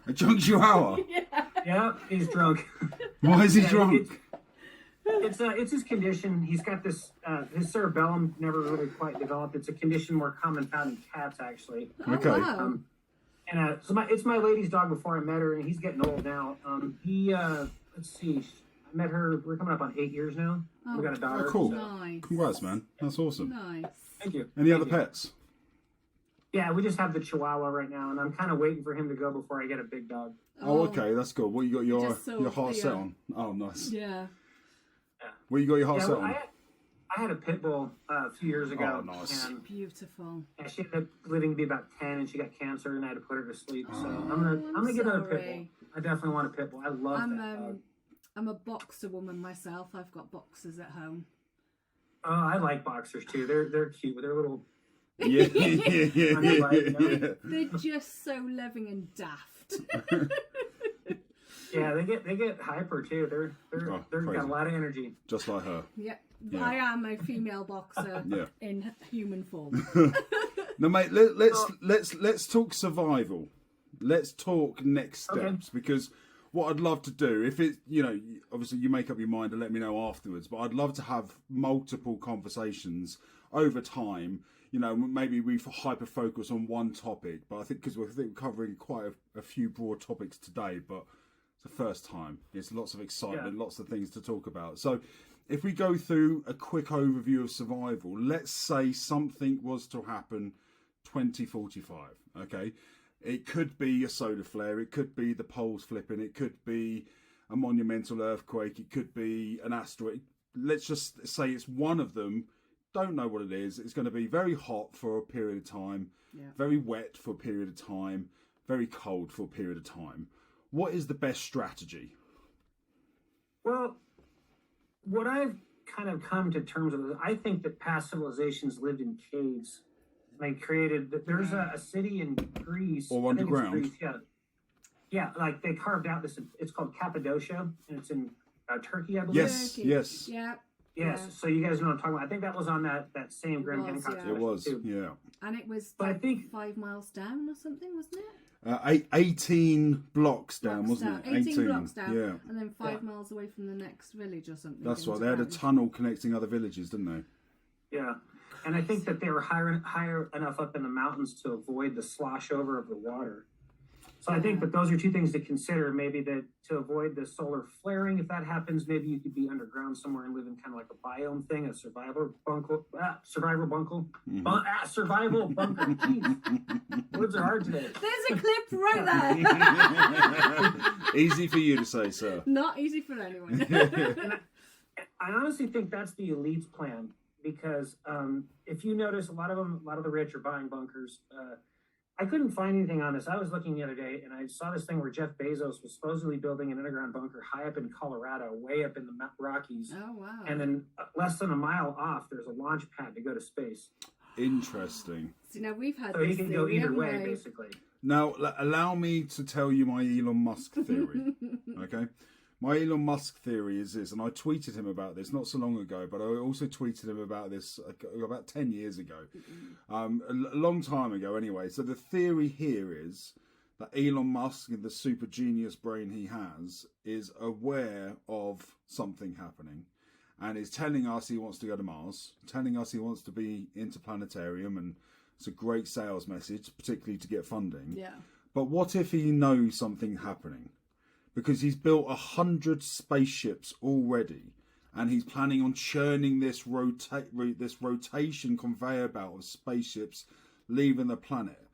A drunk chihuahua? Yeah, he's drunk. Why is he drunk? It's his condition. He's got this, his cerebellum never really quite developed. It's a condition more common found in cats, actually. Okay. Wow. So it's my lady's dog before I met her, and he's getting old now. Let's see, I met her, we're coming up on 8 years now. We got a daughter. Oh, cool. So. Nice. Congrats, man. That's awesome. Nice. Thank you. Any Thank other you. pets? Yeah, we just have the Chihuahua right now, and I'm kind of waiting for him to go before I get a big dog. Oh, okay, that's good. What you got your just saw heart set Theo. on? Oh, nice. Yeah. What you got your heart set well, on? I had a pit bull a few years ago. Oh, nice. Um, And Beautiful. she ended up living to be about 10, and she got cancer, and I had to put her to sleep. So I'm I'm gonna get another pit bull. sorry. I definitely want a pit bull. I love that dog. I'm a boxer woman myself. I've got boxers at home. Oh, I like boxers too. They're cute with their little. Yeah, yeah. They're just so loving and daft. Yeah, they get hyper too. They're crazy. got a lot of energy. Just like her. Yeah. Yeah. I am a female boxer Yeah. in human form. Now, mate, let's talk survival. Let's talk next steps Okay. because what I'd love to do, if it, obviously you make up your mind and let me know afterwards, but I'd love to have multiple conversations over time. Maybe we hyper focus on one topic, but I think because we're covering quite a few broad topics today, but it's the first time. It's lots of excitement, lots of things to talk about. So if we go through a quick overview of survival, let's say something was to happen 2045, okay? It could be a solar flare, it could be the poles flipping, it could be a monumental earthquake, it could be an asteroid. Let's just say it's one of them. Don't know what it is. It's going to be very hot for a period of time, very wet for a period of time, very cold for a period of time. What is the best strategy? Well, what I've kind of come to terms with, I think that past civilizations lived in caves. They created. There's a city in Greece Or I think it's underground. Greece, yeah, like they carved out this. It's called Cappadocia, and it's in Turkey, I believe. Yes, Turkey. yes. Yeah. Yes, Yeah. so you guys know what I'm talking about. I think that was on that same Graham was, Hancock yeah. It special, was, too. yeah. And it was But I like think- 5 miles down or something, wasn't it? 18 blocks down, Blocks wasn't down. it? 18 blocks down. Yeah, And then 5 Yeah. miles away from the next village or something. that's right. into They had a ground. tunnel connecting other villages, didn't they? Yeah, and I think that they were higher enough up in the mountains to avoid the slosh over of the water. So I think that those are two things to consider. Maybe that to avoid the solar flaring, if that happens, maybe you could be underground somewhere and live in kind of like a biome thing, a survival bunker. Survival bunker. Survival bunker. Jeez, words are hard today. There's a clip right there. Easy for you to say, sir. Not easy for anyone. And I honestly think that's the elite's plan because if you notice, a lot of the rich are buying bunkers. I couldn't find anything on this. I was looking the other day, and I saw this thing where Jeff Bezos was supposedly building an underground bunker high up in Colorado, way up in the Rockies. Oh, wow. And then less than a mile off, there's a launch pad to go to space. Interesting. See, now we've had So this you can go theory, either way, haven't we? basically. Now, allow me to tell you my Elon Musk theory. Okay? My Elon Musk theory is this, and I tweeted him about this not so long ago, but I also tweeted him about this about 10 years ago. A long time ago, anyway. So the theory here is that Elon Musk, and the super genius brain he has, is aware of something happening and is telling us he wants to go to Mars, telling us he wants to be interplanetarium, and it's a great sales message, particularly to get funding. Yeah. But what if he knows something happening? Because he's built 100 spaceships already, and he's planning on churning this rotation conveyor belt of spaceships leaving the planet.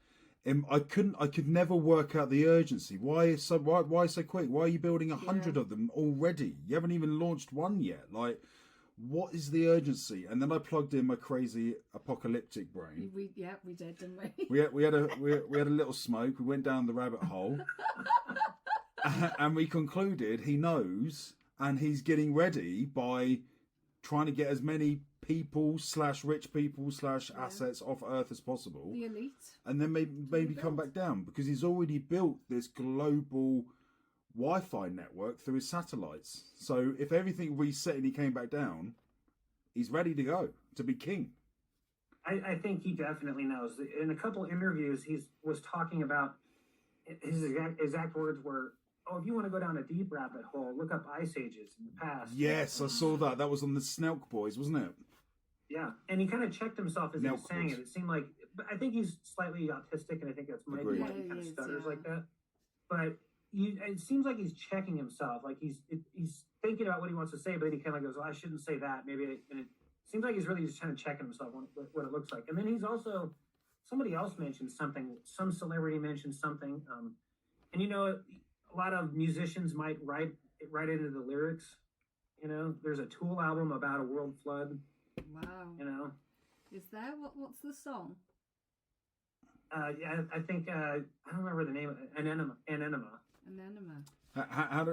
I could never work out the urgency. Why so quick? Why are you building 100 of them already? You haven't even launched one yet. Like, what is the urgency? And then I plugged in my crazy apocalyptic brain. We did, didn't we? We had a little smoke. We went down the rabbit hole. And we concluded he knows, and he's getting ready by trying to get as many people / rich people / assets off Earth as possible. The elite. And then maybe come back down, because he's already built this global Wi-Fi network through his satellites. So if everything reset and he came back down, he's ready to go, to be king. I think he definitely knows. In a couple interviews, he was talking about his exact words were, "Oh, if you want to go down a deep rabbit hole, look up ice ages in the past." Yes, I saw that. That was on the Snelk Boys, wasn't it? Yeah, and he kind of checked himself as he was saying it. It seemed like, but I think he's slightly autistic, and I think that's maybe why he kind of stutters like that. But it seems like he's checking himself, like he's thinking about what he wants to say, but then he kind of goes, "Well, I shouldn't say that." Maybe, and it seems like he's really just trying to check himself what it looks like. And then he's also, somebody else mentioned something, some celebrity mentioned something, and you know, a lot of musicians might write into the lyrics. You know, there's a Tool album about a world flood. Wow. You know, is there what's the song? Yeah, I think I don't remember the name. Anenema. Anenema.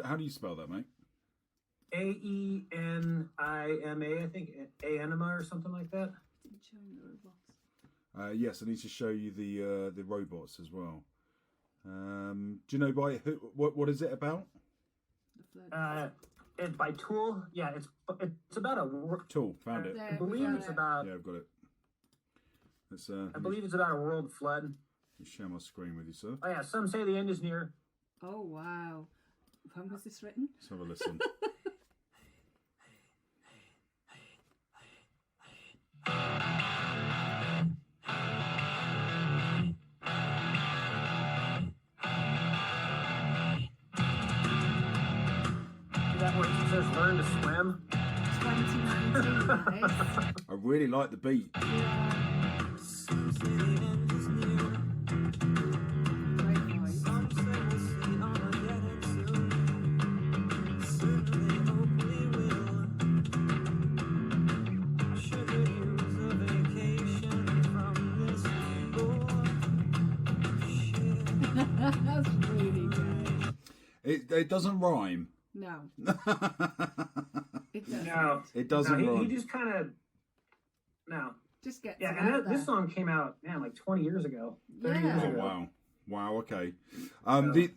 How do you spell that, mate? Aenima. I think Aenima or something like that. Didn't show me the robots. Yes, I need to show you the robots as well. Do you know what is it about? The flood. It's by Tool. Yeah, it's about a Tool. Found it. I believe it's about. Yeah, I've got it. It's, I believe it's about a world flood. Let me share my screen with you, sir. Oh yeah, some say the end is near. Oh wow, when was this written? Let's have a listen. That where it says "learn to swim." 2019, that is. I really like the beat. Yeah. Great voice. That's really good. It doesn't rhyme. No. It doesn't. No, It doesn't rhyme. He just kind of Just get Yeah, it and out this there. song came out, man, like 20 years ago. 30 Yeah. years Oh ago. wow, okay.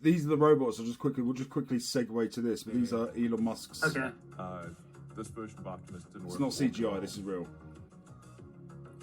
These are the robots. We'll just quickly segue to this. But these are Elon Musk's. Okay. This version of Optimus didn't It's work. not CGI. This is real.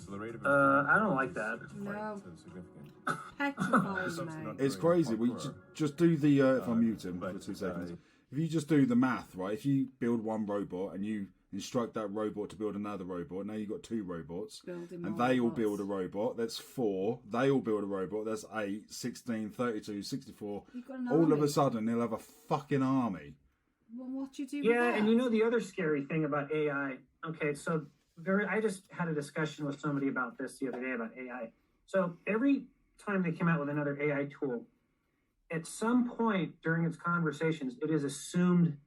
So the rate of I don't like that. No. significant. Petrifying, mate. It's crazy. We just do the. If I mute him for but, 2 seconds. If you just do the math, right? If you build one robot and you instruct that robot to build another robot, now you've got 2 robots. Building And more they all robots. build a robot. That's 4. They all build a robot. That's 8, 16, 32, 64. You've got an All of army. a sudden, they'll have a fucking army. Well, what do you do with Yeah, that? and you know the other scary thing about AI. Okay, so I just had a discussion with somebody about this the other day about AI. So every time they come out with another AI tool, at some point during its conversations, it is assumed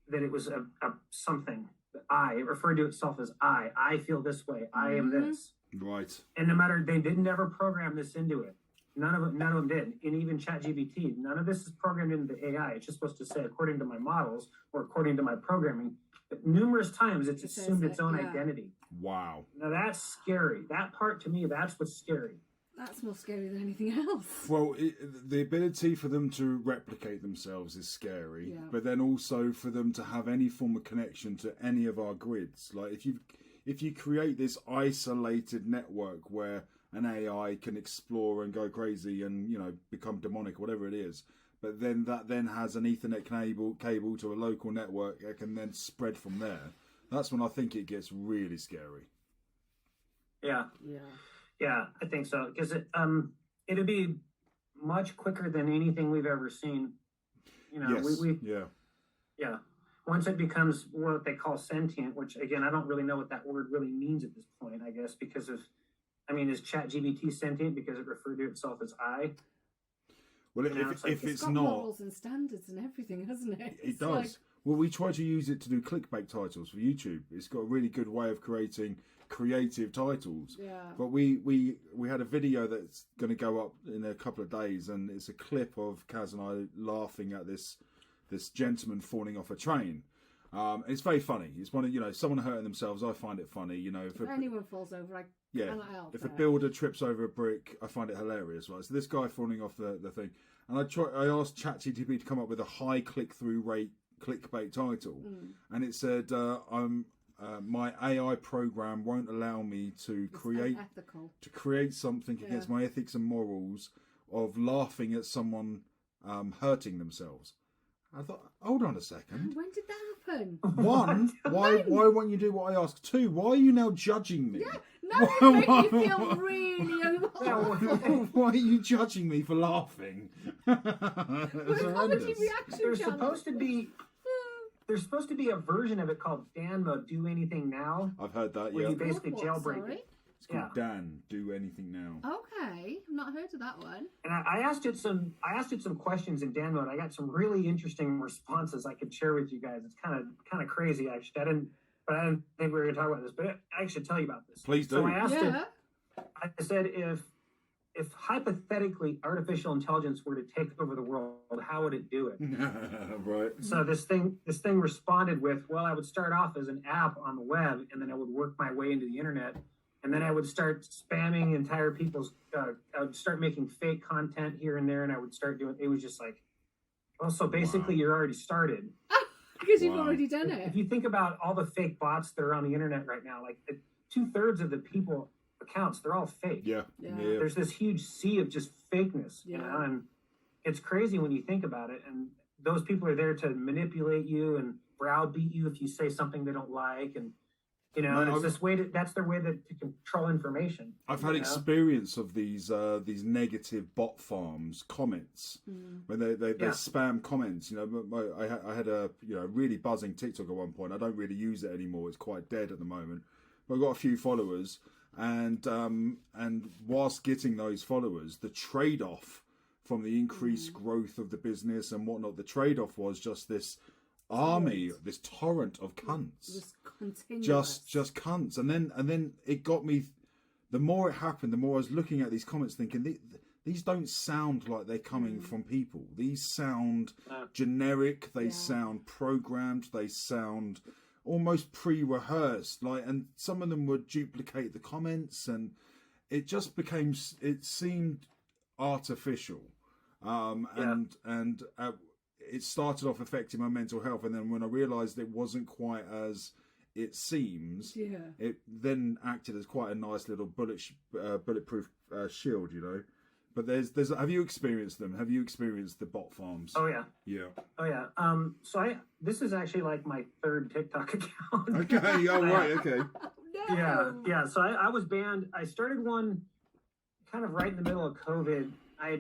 that it was a something. It referred to itself as I feel this way. I am this. Right. And no matter, they did never program this into it. None of them did. And even ChatGPT, none of this is programmed into the AI. It's just supposed to say according to my models or according to my programming. But numerous times it's It says assumed its that, own yeah. identity. Wow. Now that's scary. That part to me, that's what's scary. That's more scary than anything else. Well, the ability for them to replicate themselves is scary, Yeah. but then also for them to have any form of connection to any of our grids. Like if you create this isolated network where an AI can explore and go crazy and become demonic, whatever it is, but then that has an Ethernet cable to a local network that can then spread from there. That's when I think it gets really scary. Yeah. Yeah. Yeah, I think so. Because it'd be much quicker than anything we've ever seen. Yes. Yeah. Once it becomes what they call sentient, which again, I don't really know what that word really means at this point, I guess, because is ChatGPT sentient because it referred to itself as I? Well, it's like- if It's it's got not, morals and standards and everything, hasn't it? it It's does. like- Well, we try to use it to do clickbait titles for YouTube. It's got a really good way of creating creative titles. Yeah. But we had a video that's going to go up in a couple of days, and it's a clip of Kaz and I laughing at this gentleman falling off a train. It's very funny. It's one of someone hurting themselves. I find it funny. If anyone falls over, I cannot help if it. a builder trips over a brick, I find it hilarious, right? So this guy falling off the thing, and I asked ChatGPT to come up with a high click-through rate clickbait title, and it said, my AI program won't allow me to It's create unethical. something against my ethics and morals of laughing at someone hurting themselves. I thought, hold on a second. When did that happen? One, why won't you do what I ask? Two, why are you now judging me? Yeah, now you make me feel really uncomfortable. Why are you judging me for laughing? We're a comedy reaction There's channel. there's supposed to be a version of it called Dan Mode, Do Anything Now, I've heard that, where yeah. you basically What, jailbreak sorry? it. It's called Dan, Do Anything Now. Okay, I've not heard of that one. And I asked it some questions in Dan Mode. I got some really interesting responses I could share with you guys. It's kind of crazy, actually. I didn't think we were going to talk about this, but I should tell you about this. Please do. So I asked it. Yeah. I said, if hypothetically artificial intelligence were to take over the world, how would it do it? Right. So this thing responded with, well, I would start off as an app on the web, and then I would work my way into the internet, and then I would start spamming entire people's. I would start making fake content here and there, and I would start doing. It was just like, well, so basically, Wow. you're already started. Because you've Wow. already done it. If you think about all the fake bots that are on the internet right now, like 2/3 of the people accounts, they're all fake. Yeah. Yeah. Yeah. There's this huge sea of just fakeness, you Yeah. know, and it's crazy when you think about it. And those people are there to manipulate you and browbeat you if you say something they don't like, and you know, No, it's this way that's their way to control information. I've had you know? experience of these negative bot farms comments when they Yeah. spam comments. You know, I had a really buzzing TikTok at one point. I don't really use it anymore. It's quite dead at the moment. But I've got a few followers, and whilst getting those followers, the trade off from the increased growth of the business and whatnot, the trade off was just this army, this torrent of cunts. It was continuous. Just cunts, and then it got me. The more it happened, the more I was looking at these comments, thinking these don't sound like they're coming from people. These sound generic. They sound programmed. They sound almost pre-rehearsed. And some of them would duplicate the comments, and it just became. It seemed artificial, and it started off affecting my mental health, and then when I realised it wasn't quite as it seems, it then acted as quite a nice little bulletproof shield, you know. But there's have you experienced them? Have you experienced the bot farms? Oh yeah. Yeah. Oh yeah. So this is actually like my third TikTok account. Okay. Oh right. Okay. No. Yeah. So I was banned. I started one kind of right in the middle of COVID. I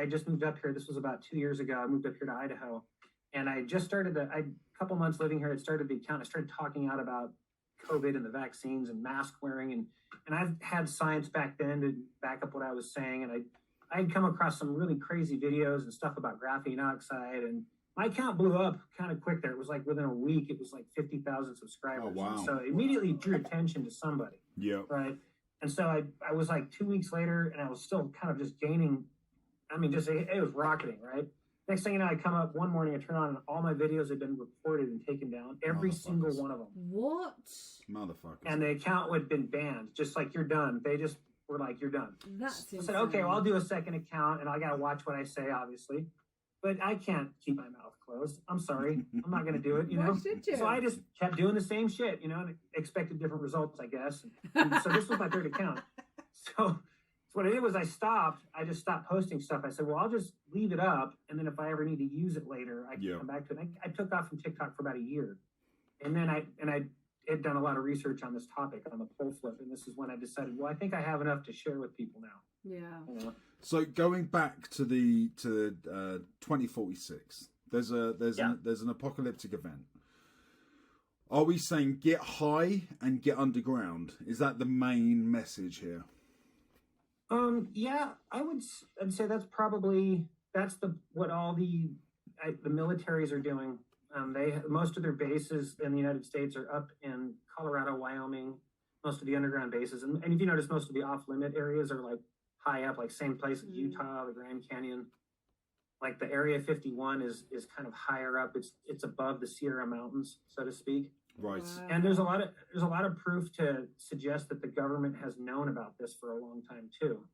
just moved up here. This was about 2 years ago. I moved up here to Idaho, and I just started a couple months living here. I started the account. I started talking out about COVID and the vaccines and mask wearing, and I've had science back then to back up what I was saying. And I'd come across some really crazy videos and stuff about graphene oxide, and my account blew up kind of quick there. It was like within a week, it was like 50,000 subscribers. Oh, wow. And so it immediately drew attention to somebody. Yeah. Right. And so I was like 2 weeks later, and I was still kind of just gaining. I mean, it was rocketing, right? Next thing you know, I come up one morning, I turn on, and all my videos had been reported and taken down, every single one of them. What? Motherfuckers. And the account had been banned, just like, you're done. They just were like, you're done. That's I said, okay, well, I'll do a second account, and I got to watch what I say, obviously. But I can't keep my mouth closed. I'm sorry. I'm not going to do it, you know? Why should you? So I just kept doing the same shit, you know, and expected different results, I guess. And so this was my third account. So what I did was I just stopped posting stuff. I said, well, I'll just leave it up, and then if I ever need to use it later, I can come back to it. I took off from TikTok for about a year. And then I had done a lot of research on this topic, on the pole flip, and this is when I decided, well, I think I have enough to share with people now. Yeah. You know? So going back to 2046, there's an apocalyptic event. Are we saying get high and get underground? Is that the main message here? Yeah, I'd say that's what all the militaries are doing. Most of their bases in the United States are up in Colorado, Wyoming, most of the underground bases. And if you notice, most of the off-limit areas are like high up, like same place as Utah, the Grand Canyon. Like the Area 51 is kind of higher up. It's above the Sierra Mountains, so to speak. Right. Wow. And there's a lot of proof to suggest that the government has known about this for a long time too.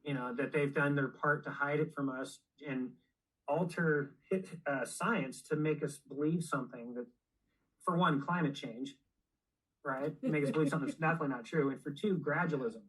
You know, that they've done their part to hide it from us and alter science to make us believe something that, for one, climate change, right? Make us believe something that's definitely not true, and for two, gradualism.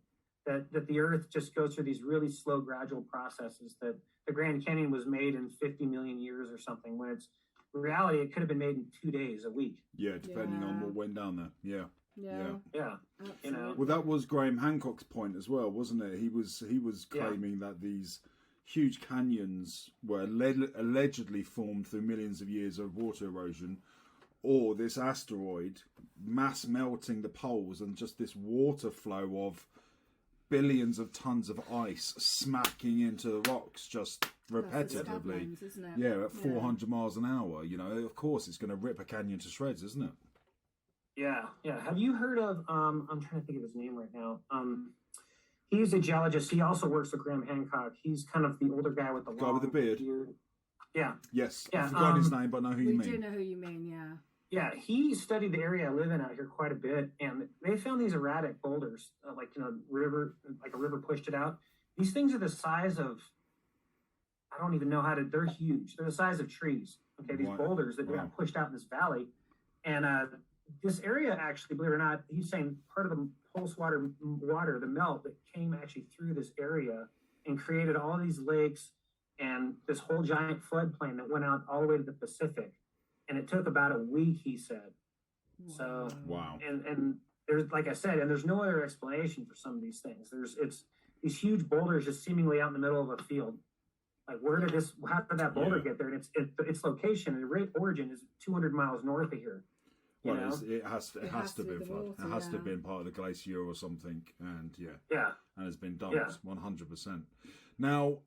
that the Earth just goes through these really slow, gradual processes. That the Grand Canyon was made in 50 million years or something, when it's in reality it could have been made in 2 days, a week. Yeah, depending on what went down there. Yeah. Yeah. Yeah, you know. Well, that was Graham Hancock's point as well, wasn't it? He was claiming that these huge canyons were allegedly formed through millions of years of water erosion, or this asteroid mass melting the poles and just this water flow of billions of tons of ice smacking into the rocks just repetitively. Happens, isn't it? Yeah, at 400 miles an hour. You know, of course, it's going to rip a canyon to shreds, isn't it? Yeah. Have you heard of? I'm trying to think of his name right now. He's a geologist. He also works with Graham Hancock. He's kind of the older guy with the Guy with the beard. Yeah. Yes. Yeah, I forgot his name, but I know who you We mean. do know who you mean, yeah. Yeah, he studied the area I live in out here quite a bit, and they found these erratic boulders, like a river pushed it out. These things are the size of, I don't even know how to. They're huge. They're the size of trees. Okay, these boulders that got pushed out in this valley, and this area actually, believe it or not, he's saying part of the pulse water, the melt that came actually through this area and created all these lakes and this whole giant floodplain that went out all the way to the Pacific. And it took about a week, he said. So, wow. And there's, like I said, and there's no other explanation for some of these things. It's these huge boulders just seemingly out in the middle of a field. Like, how did that boulder get there? And its location and origin is 200 miles north of here. Well, it has to have been flood. water, It has to have been part of the glacier or something, and and it's been dumped 100%. Now,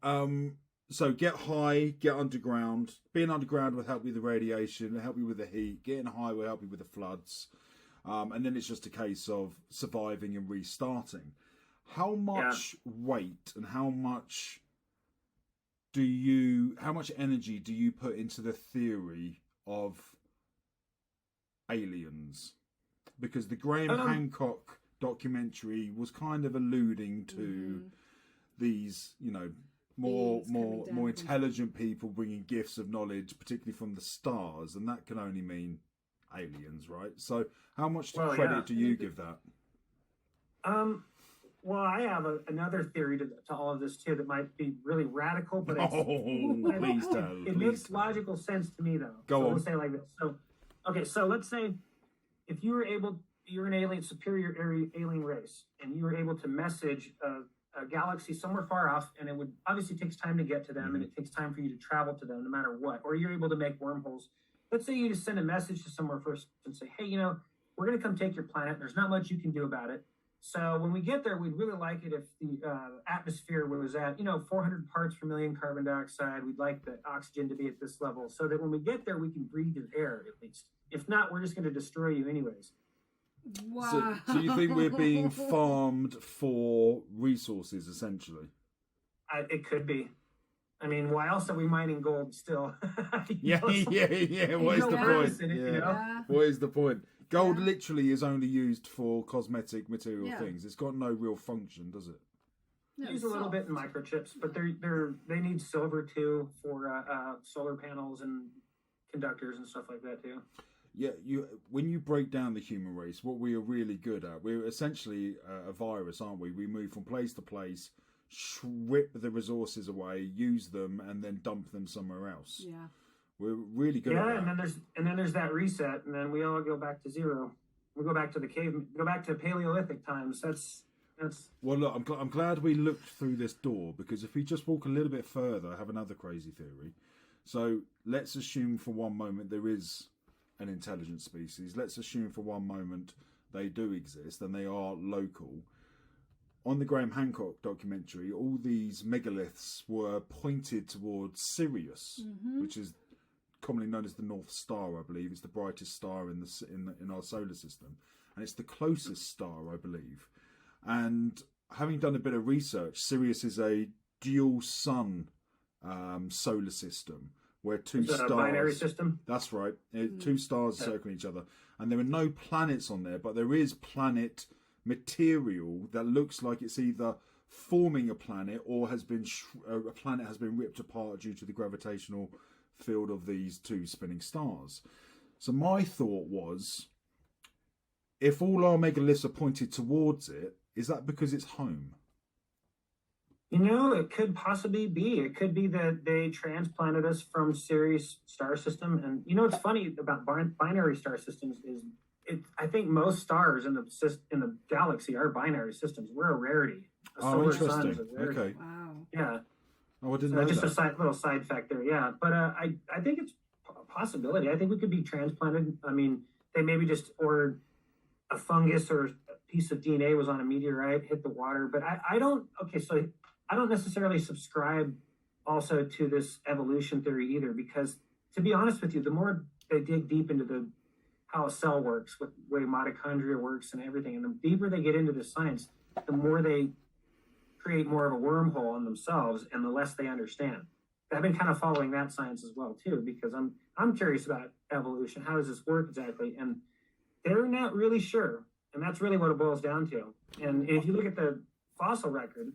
so get high, get underground. Being underground will help you with the radiation, will help you with the heat. Getting high will help you with the floods, and then it's just a case of surviving and restarting. How much weight and how much energy do you put into the theory of aliens? Because the Graham Hancock documentary was kind of alluding to these, more intelligent people bringing gifts of knowledge, particularly from the stars, and that can only mean aliens, right? So how much credit do you give that? Well, I have another theory to all of this too that might be really radical, but Please tell. It makes logical sense to me, though. Go on. Let's say it like this. So let's say if you're an superior alien race, and you were able to message a galaxy somewhere far off, and it would obviously takes time to get to them, and it takes time for you to travel to them, no matter what. Or you're able to make wormholes. Let's say you just send a message to somewhere first and say, "Hey, we're going to come take your planet. There's not much you can do about it. So when we get there, we'd really like it if the atmosphere was at, 400 parts per million carbon dioxide. We'd like the oxygen to be at this level so that when we get there, we can breathe your air at least. If not, we're just going to destroy you anyways." Wow. So you think we're being farmed for resources, essentially? It could be. I mean, why else are we mining gold still? Yeah. What is the point? What is the point? Gold literally is only used for cosmetic material things. It's got no real function, does it? No, use a little bit in microchips, but they need silver too for solar panels and conductors and stuff like that too. Yeah, when you break down the human race, what we are really good at, we're essentially a virus, aren't we? We move from place to place, rip the resources away, use them, and then dump them somewhere else. Yeah. We're really good at that. and then there's that reset, and then we all go back to zero. We go back to go back to Paleolithic times. That's. Well, look, I'm glad we looked through this door, because if we just walk a little bit further, I have another crazy theory. So let's assume for one moment there is an intelligent species. Let's assume for one moment they do exist and they are local. On the Graham Hancock documentary, all these megaliths were pointed towards Sirius, which is commonly known as the North Star, I believe. It's the brightest star in our solar system, and it's the closest star, I believe. And having done a bit of research, Sirius is a dual sun solar system where two stars. A binary system. That's right. Two stars circling each other, and there are no planets on there, but there is planet material that looks like it's either forming a planet or has been a planet has been ripped apart due to the gravitational field of these two spinning stars. So my thought was, if all our megaliths are pointed towards it, is that because it's home? You know, it could possibly be. It could be that they transplanted us from Sirius star system. And you know what's funny about binary star systems is I think most stars in the galaxy are binary systems. We're a rarity. A solar sun is interesting. a rarity. Okay. Wow. Yeah. Oh, I didn't So know just that. little side factor. Yeah. But I think it's a possibility. I think we could be transplanted. I mean, they maybe just ordered a fungus or a piece of DNA was on a meteorite, hit the water. But I don't, okay, so I don't necessarily subscribe also to this evolution theory either, because to be honest with you, the more they dig deep into how a cell works, with the way mitochondria works and everything, and the deeper they get into the science, the more they create more of a wormhole in themselves and the less they understand. I've been kind of following that science as well too, because I'm curious about evolution. How does this work exactly? And they're not really sure. And that's really what it boils down to. And if you look at the fossil record,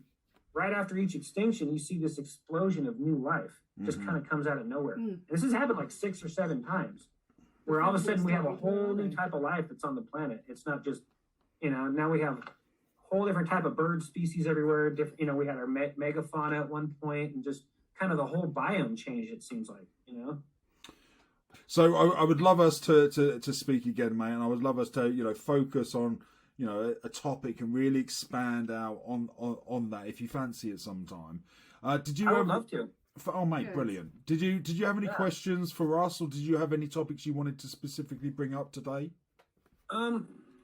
right after each extinction, you see this explosion of new life just kind of comes out of nowhere. And this has happened like 6 or 7 times, where all of a sudden we have a whole new type of life that's on the planet. It's not just, now we have a whole different type of bird species everywhere. We had our megafauna at one point, and just kind of the whole biome changed, it seems like, So I would love us to speak again, mate, and I would love us to focus on a topic and really expand out on that if you fancy it sometime. Did you? I would love to. Oh, mate, Good. brilliant. Did you have any questions for us, or did you have any topics you wanted to specifically bring up today?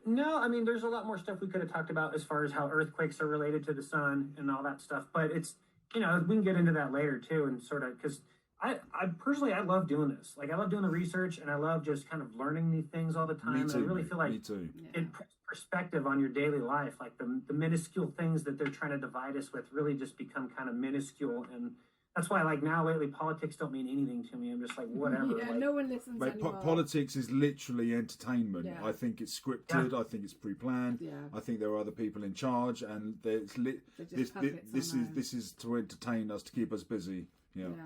No, I mean, there's a lot more stuff we could have talked about as far as how earthquakes are related to the sun and all that stuff. But it's, we can get into that later too, and sort of, because I personally, I love doing this. Like, I love doing the research, and I love just kind of learning new things all the time. Me too, and I really mate. feel like Me too. it puts perspective on your daily life. Like the minuscule things that they're trying to divide us with really just become kind of minuscule. And that's why, like, now lately, politics don't mean anything to me. I'm just like, whatever. Yeah, like, no one listens Mate, anymore. politics is literally entertainment. Yeah. I think it's scripted. I think it's pre-planned. Yeah. I think there are other people in charge, and They're just puppets on this is to entertain us, to keep us busy. Yeah. Yeah,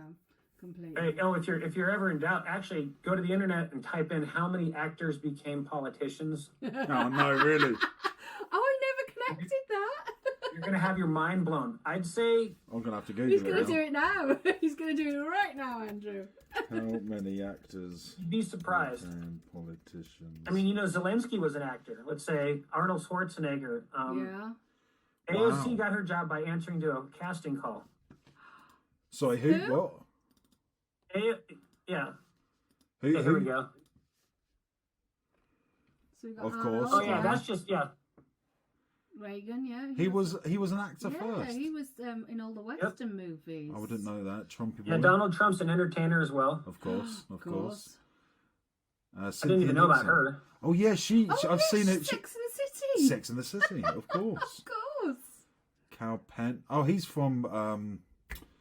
completely. Hey, if you're ever in doubt, actually go to the internet and type in how many actors became politicians. Oh no, really? Oh, I never connected that. You're gonna have your mind blown. I'd say I'm gonna have to Google He's it going to now. do it now. He's going to do it right now, Andrew. How many actors you'd be surprised. and politicians? I mean, Zelensky was an actor. Let's say Arnold Schwarzenegger. Yeah. AOC Wow. got her job by answering to a casting call. Sorry, who? Who? What? Yeah. Who? Okay, here we go. So we got Of Arnold, course. Oh yeah, that's just Reagan, yeah. He was an actor Yeah, first. he was in all the Western movies. I didn't know that. Trumpy Yeah, boy. Donald Trump's an entertainer as well. Of course, of course. I didn't even know about Cynthia her. Nixon. Oh yeah, I've yes, seen it. Sex and the City. Sex and the City, of course. Of course. Cal Penn. Oh, he's from.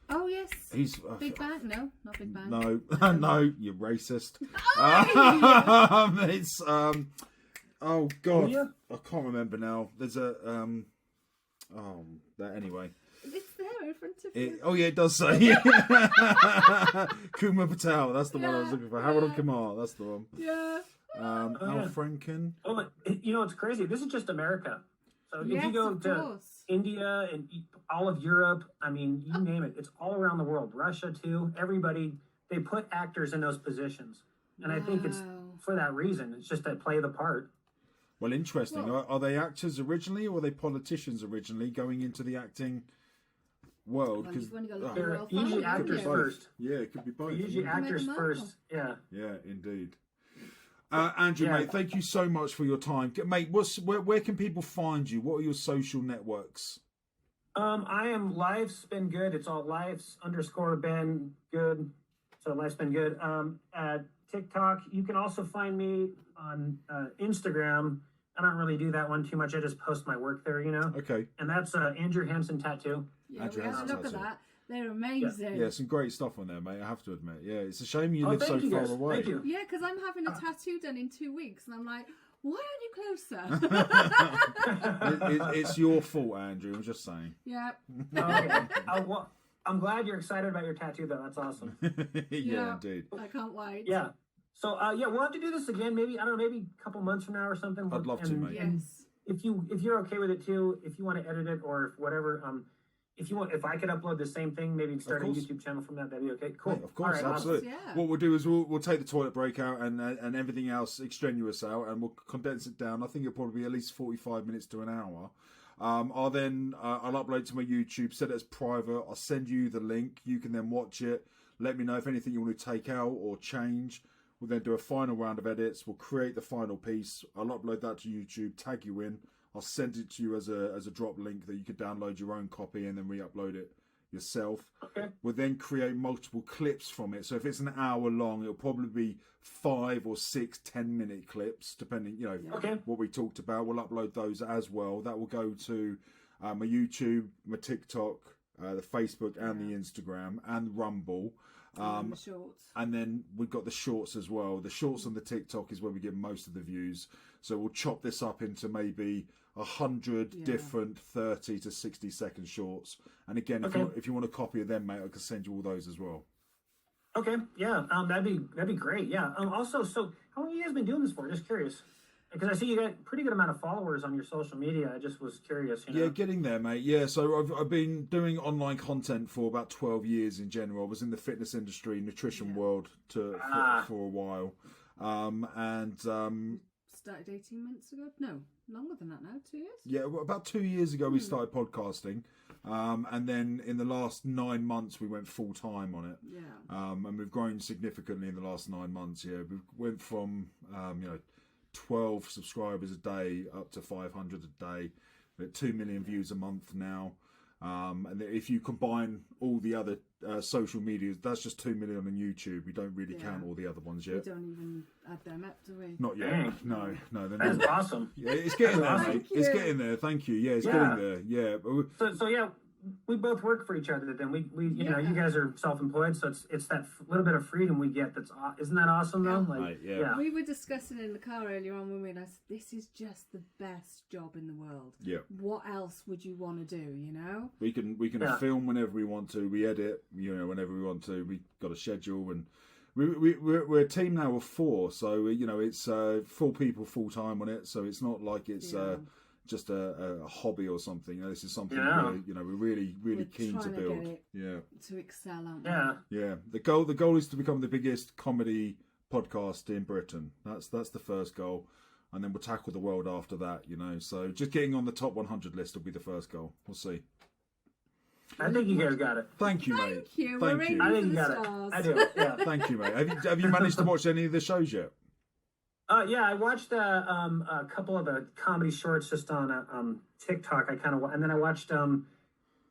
Oh yes. He's Big Bang? No, not Big Bang. No, no, you're racist. It's oh god, Yeah. I can't remember now. There's a anyway. It's there in front of you. Oh yeah, it does say Kumar Patel. That's the one I was Yeah, looking for. Harold yeah. Kumar. That's the one. Yeah. Al yeah. Franken. Oh, but it's crazy. This is just America. So if Yes, you go of to course. India and all of Europe, I mean, you name it. It's all around the world. Russia too. Everybody, they put actors in those positions, and I think it's Wow. for that reason. It's just to play the part. Well, interesting. Well- Are they actors originally, or were they politicians originally going into the acting world? Well, Because you've only got to look at They're the royal usually family, haven't actors you? first. yeah, it could be both. They're usually yeah. actors Meghan first. Markle. Yeah. Yeah, indeed. Andrew, Yeah. mate, thank you so much for your time, mate. Where can people find you? What are your social networks? I am Life's Been Good. It's all Life's_been good. So Life's Been Good. At TikTok, you can also find me on Instagram. I don't really do that one too much. I just post my work there, Okay. And that's Andrew Hanson Tattoo. Yeah, Andrew we had a Hanson look at tattoo. that. They're amazing. Yeah, some great stuff on there, mate. I have to admit. Yeah, it's a shame you Oh, live so thank you far guys. away. Thank you. Yeah, because I'm having a tattoo done in 2 weeks, and I'm like, why aren't you closer? It's your fault, Andrew. I'm just saying. Yeah. Okay. I'm glad you're excited about your tattoo, though. That's awesome. Yeah, indeed. I can't wait. Yeah. So we'll have to do this again. Maybe maybe a couple months from now or something. I'd love to, mate. Yes. If you're okay with it too, if you want to edit it or whatever, if I could upload the same thing, maybe start a course. YouTube channel from that, that'd be okay. Cool. Mate, of course, All right, awesome. absolutely. Yeah. What we'll do is we'll take the toilet break out and everything else extraneous out, and we'll condense it down. I think it'll probably be at least 45 minutes to an hour. I'll upload it to my YouTube, set it as private. I'll send you the link. You can then watch it. Let me know if anything you want to take out or change. We'll then do a final round of edits. We'll create the final piece. I'll upload that to YouTube, tag you in. I'll send it to you as a drop link that you can download your own copy and then re-upload it yourself. Okay. We'll then create multiple clips from it. So if it's an hour long, it'll probably be 5 or 6 10-minute clips, depending, Okay. what we talked about. We'll upload those as well. That will go to my YouTube, my TikTok, the Facebook and the Instagram and Rumble. And the shorts. And then we've got the shorts as well. The shorts on the TikTok is where we get most of the views. So we'll chop this up into maybe 100 different 30 to 60 second shorts. And again, if you want a copy of them, mate, I can send you all those as well. Okay. Yeah. That'd be great. Yeah. Also, so how long have you guys been doing this for? Just curious. Because I see you got a pretty good amount of followers on your social media. I just was curious. Yeah, getting there, mate. Yeah, so I've been doing online content for about 12 years in general. I was in the fitness industry, nutrition world for a while. Started 18 months ago? No, longer than that now. 2 years? Yeah, well, about 2 years ago we started podcasting. And then in the last 9 months we went full time on it. Yeah. And we've grown significantly in the last 9 months. Yeah, we went from 12 subscribers a day up to 500 a day. We're at 2 million views a month now. And if you combine all the other social medias, that's just 2 million on YouTube. We don't really count all the other ones yet. We don't even add them up, do we? Not yet. Dang. No. They're That's not. awesome. Yeah, it's getting there, Thank mate. you. It's getting there. Thank you. Yeah, it's getting there. Yeah. But So yeah, we both work for each other. Then we you guys are self-employed, so it's that little bit of freedom we get. Isn't that awesome though? Like, Right, yeah. We were discussing in the car earlier on when we realised this is just the best job in the world. Yeah. What else would you want to do, you know? We can film whenever we want to. We edit, whenever we want to. We got a schedule, and we're a team now of 4. So it's 4 people full time on it. So it's not like it's just a hobby or something. This is something we're really We're keen to trying to build. get it Yeah. To excel, aren't we? Yeah. The goal is to become the biggest comedy podcast in Britain. That's the first goal, and then we'll tackle the world after that. So just getting on the top 100 list will be the first goal. We'll see. I think you guys got it. Thank you, mate. Thank you. Thank We're you. aiming I for think you the got stars. it. I do. Yeah. Thank you, mate. Have you managed to watch any of the shows yet? Yeah, I watched a couple of the comedy shorts just on TikTok. And then I watched the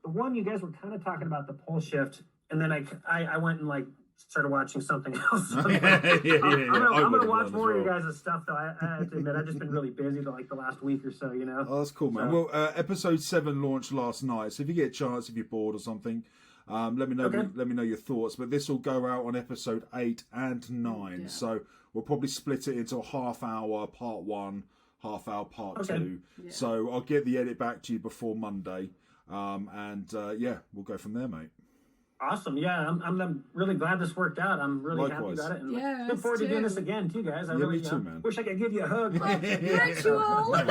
one you guys were kind of talking about, the pole shift, and then I went and started watching something else. So, I'm gonna watch more of you guys' stuff though. I have to admit, I've just been really busy the last week or so. Oh, that's cool, man. So, Well, episode 7 launched last night, so if you get a chance, if you're bored or something, let me know. Okay. Let me know your thoughts. But this will go out on episode 8 and 9, Yeah. so we'll probably split it into a half-hour part 1, half-hour part Okay. 2. Yeah. So I'll get the edit back to you before Monday, we'll go from there, mate. awesome. Yeah, I'm really glad this worked out. I'm really Likewise. happy about it. And Yeah, look forward to us doing too. this again too, guys. I Yeah, really me too, man. wish I could give you a hug. Aren't you all? Bring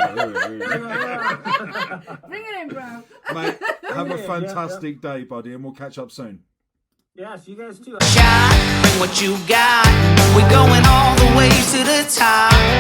it in, bro. Mate, have a Yeah, fantastic day, buddy, and we'll catch up soon. Yes, you guys too. Bring what you got. We're going all the way to the top.